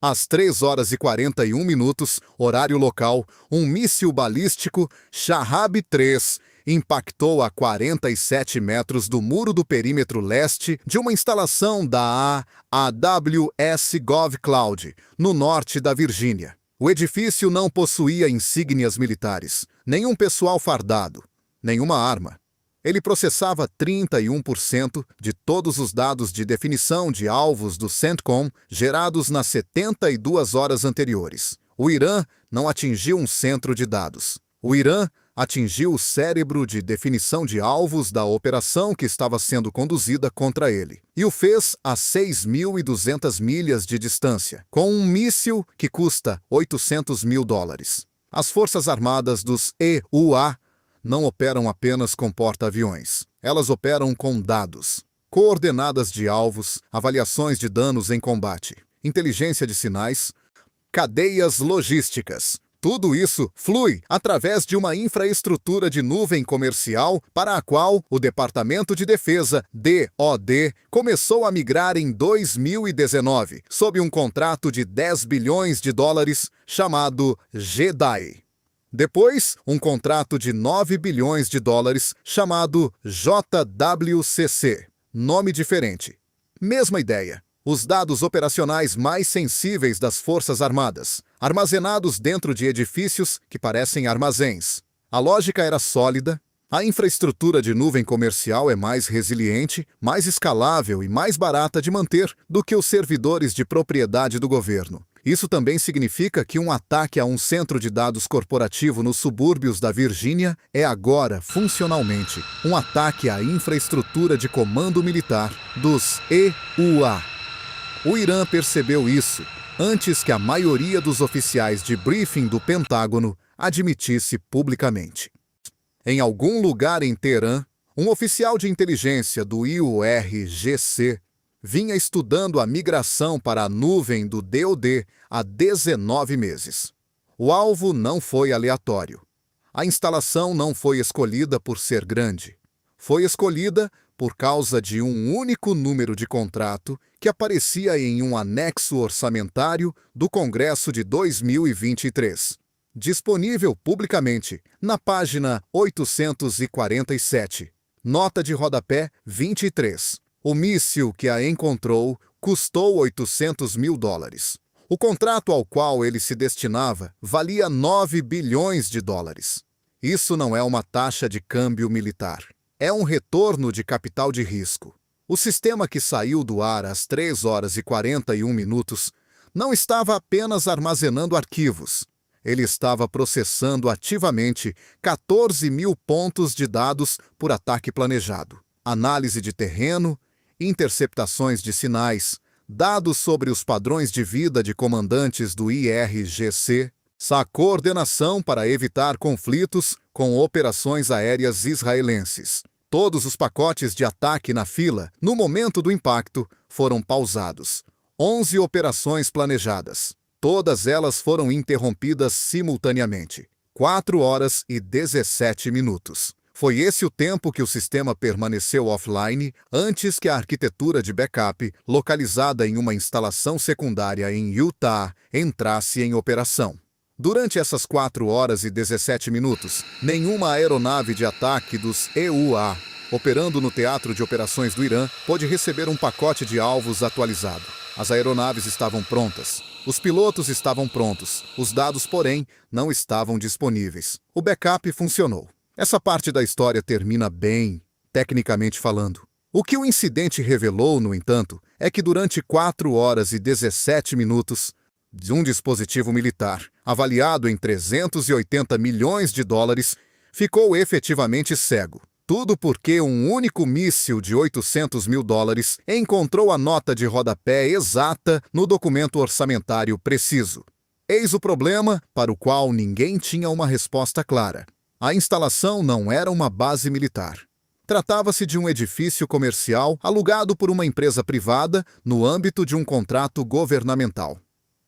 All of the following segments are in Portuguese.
Às 3h41, horário local, um míssil balístico Shahab-3 impactou a 47 metros do muro do perímetro leste de uma instalação da AWS GovCloud, no norte da Virgínia. O edifício não possuía insígnias militares, nenhum pessoal fardado, nenhuma arma. Ele processava 31% de todos os dados de definição de alvos do CENTCOM gerados nas 72 horas anteriores. O Irã não atingiu um centro de dados. O Irã atingiu o cérebro de definição de alvos da operação que estava sendo conduzida contra ele. E o fez a 6.200 milhas de distância, com um míssil que custa $800 mil. As Forças Armadas dos EUA não operam apenas com porta-aviões. Elas operam com dados, coordenadas de alvos, avaliações de danos em combate, inteligência de sinais, cadeias logísticas. Tudo isso flui através de uma infraestrutura de nuvem comercial para a qual o Departamento de Defesa, DoD, começou a migrar em 2019, sob um contrato de $10 bilhões chamado JEDI. Depois, um contrato de $9 bilhões chamado JWCC. Nome diferente. Mesma ideia. Os dados operacionais mais sensíveis das Forças Armadas, armazenados dentro de edifícios que parecem armazéns. A lógica era sólida. A infraestrutura de nuvem comercial é mais resiliente, mais escalável e mais barata de manter do que os servidores de propriedade do governo. Isso também significa que um ataque a um centro de dados corporativo nos subúrbios da Virgínia é agora, funcionalmente, um ataque à infraestrutura de comando militar dos EUA. O Irã percebeu isso antes que a maioria dos oficiais de briefing do Pentágono admitisse publicamente. Em algum lugar em Teherã, um oficial de inteligência do IURGC vinha estudando a migração para a nuvem do DoD há 19 meses. O alvo não foi aleatório. A instalação não foi escolhida por ser grande. Foi escolhida por causa de um único número de contrato que aparecia em um anexo orçamentário do Congresso de 2023, disponível publicamente na página 847, nota de rodapé 23. O míssil que a encontrou custou $800 mil. O contrato ao qual ele se destinava valia $9 bilhões. Isso não é uma taxa de câmbio militar. É um retorno de capital de risco. O sistema que saiu do ar às 3h41 não estava apenas armazenando arquivos. Ele estava processando ativamente 14 mil pontos de dados por ataque planejado. Análise de terreno, interceptações de sinais, dados sobre os padrões de vida de comandantes do IRGC, coordenação para evitar conflitos com operações aéreas israelenses. Todos os pacotes de ataque na fila, no momento do impacto, foram pausados. 11 operações planejadas. Todas elas foram interrompidas simultaneamente. 4h17. Foi esse o tempo que o sistema permaneceu offline antes que a arquitetura de backup, localizada em uma instalação secundária em Utah, entrasse em operação. Durante essas 4h17, nenhuma aeronave de ataque dos EUA, operando no Teatro de Operações do Irã, pôde receber um pacote de alvos atualizado. As aeronaves estavam prontas. Os pilotos estavam prontos. Os dados, porém, não estavam disponíveis. O backup funcionou. Essa parte da história termina bem, tecnicamente falando. O que o incidente revelou, no entanto, é que durante 4h17, de um dispositivo militar, avaliado em $380 milhões, ficou efetivamente cego. Tudo porque um único míssil de $800 mil encontrou a nota de rodapé exata no documento orçamentário preciso. Eis o problema para o qual ninguém tinha uma resposta clara. A instalação não era uma base militar. Tratava-se de um edifício comercial alugado por uma empresa privada no âmbito de um contrato governamental.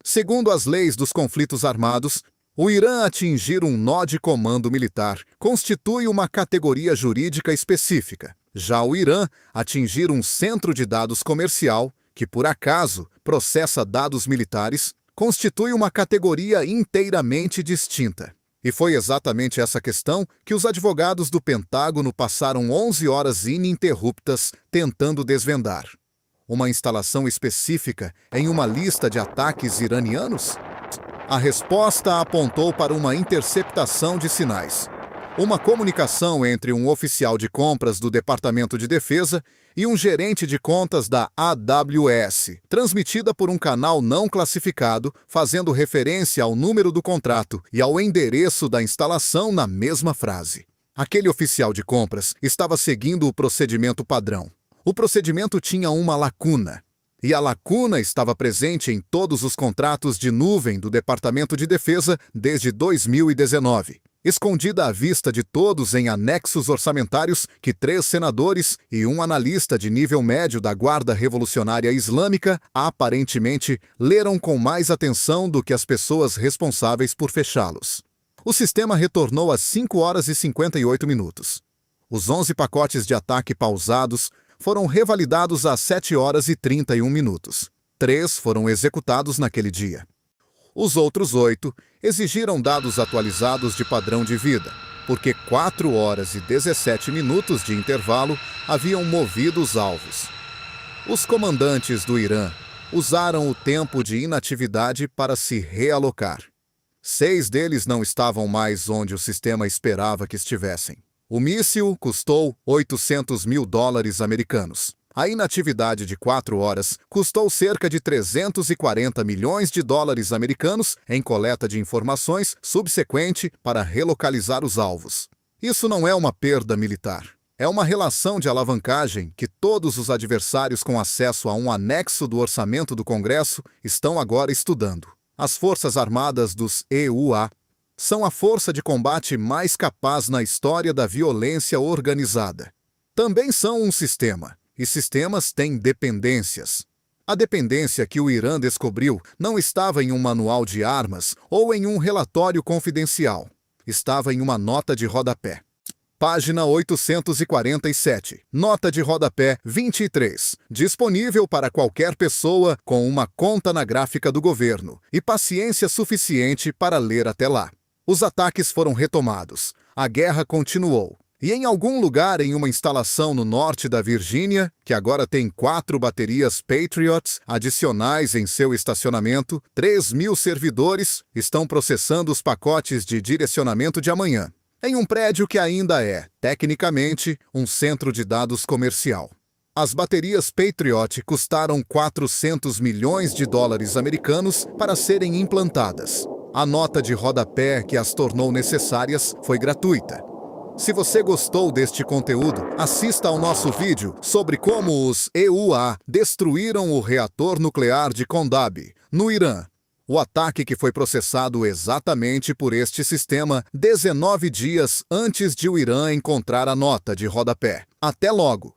Segundo as leis dos conflitos armados, o Irã atingir um nó de comando militar constitui uma categoria jurídica específica. Já o Irã atingir um centro de dados comercial, que por acaso processa dados militares, constitui uma categoria inteiramente distinta. E foi exatamente essa questão que os advogados do Pentágono passaram 11 horas ininterruptas tentando desvendar. Uma instalação específica em uma lista de ataques iranianos? A resposta apontou para uma interceptação de sinais. Uma comunicação entre um oficial de compras do Departamento de Defesa e um gerente de contas da AWS, transmitida por um canal não classificado, fazendo referência ao número do contrato e ao endereço da instalação na mesma frase. Aquele oficial de compras estava seguindo o procedimento padrão. O procedimento tinha uma lacuna. E a lacuna estava presente em todos os contratos de nuvem do Departamento de Defesa desde 2019, escondida à vista de todos em anexos orçamentários que 3 senadores e um analista de nível médio da Guarda Revolucionária Islâmica aparentemente leram com mais atenção do que as pessoas responsáveis por fechá-los. O sistema retornou às 5 horas e 58 minutos. Os 11 pacotes de ataque pausados foram revalidados às 7 horas e 31 minutos. 3 foram executados naquele dia. Os outros 8 exigiram dados atualizados de padrão de vida, porque 4 horas e 17 minutos de intervalo haviam movido os alvos. Os comandantes do Irã usaram o tempo de inatividade para se realocar. 6 deles não estavam mais onde o sistema esperava que estivessem. O míssil custou $800 mil americanos. A inatividade de 4 horas custou cerca de $340 milhões americanos em coleta de informações subsequente para relocalizar os alvos. Isso não é uma perda militar. É uma relação de alavancagem que todos os adversários com acesso a um anexo do orçamento do Congresso estão agora estudando. As Forças Armadas dos EUA são a força de combate mais capaz na história da violência organizada. Também são um sistema, e sistemas têm dependências. A dependência que o Irã descobriu não estava em um manual de armas ou em um relatório confidencial. Estava em uma nota de rodapé. Página 847, nota de rodapé 23, disponível para qualquer pessoa com uma conta na gráfica do governo e paciência suficiente para ler até lá. Os ataques foram retomados, a guerra continuou, e em algum lugar em uma instalação no norte da Virgínia, que agora tem 4 baterias Patriots adicionais em seu estacionamento, 3.000 servidores estão processando os pacotes de direcionamento de amanhã, em um prédio que ainda é, tecnicamente, um centro de dados comercial. As baterias Patriot custaram $400 milhões americanos para serem implantadas. A nota de rodapé que as tornou necessárias foi gratuita. Se você gostou deste conteúdo, assista ao nosso vídeo sobre como os EUA destruíram o reator nuclear de Kondab, no Irã. O ataque que foi processado exatamente por este sistema 19 dias antes de o Irã encontrar a nota de rodapé. Até logo!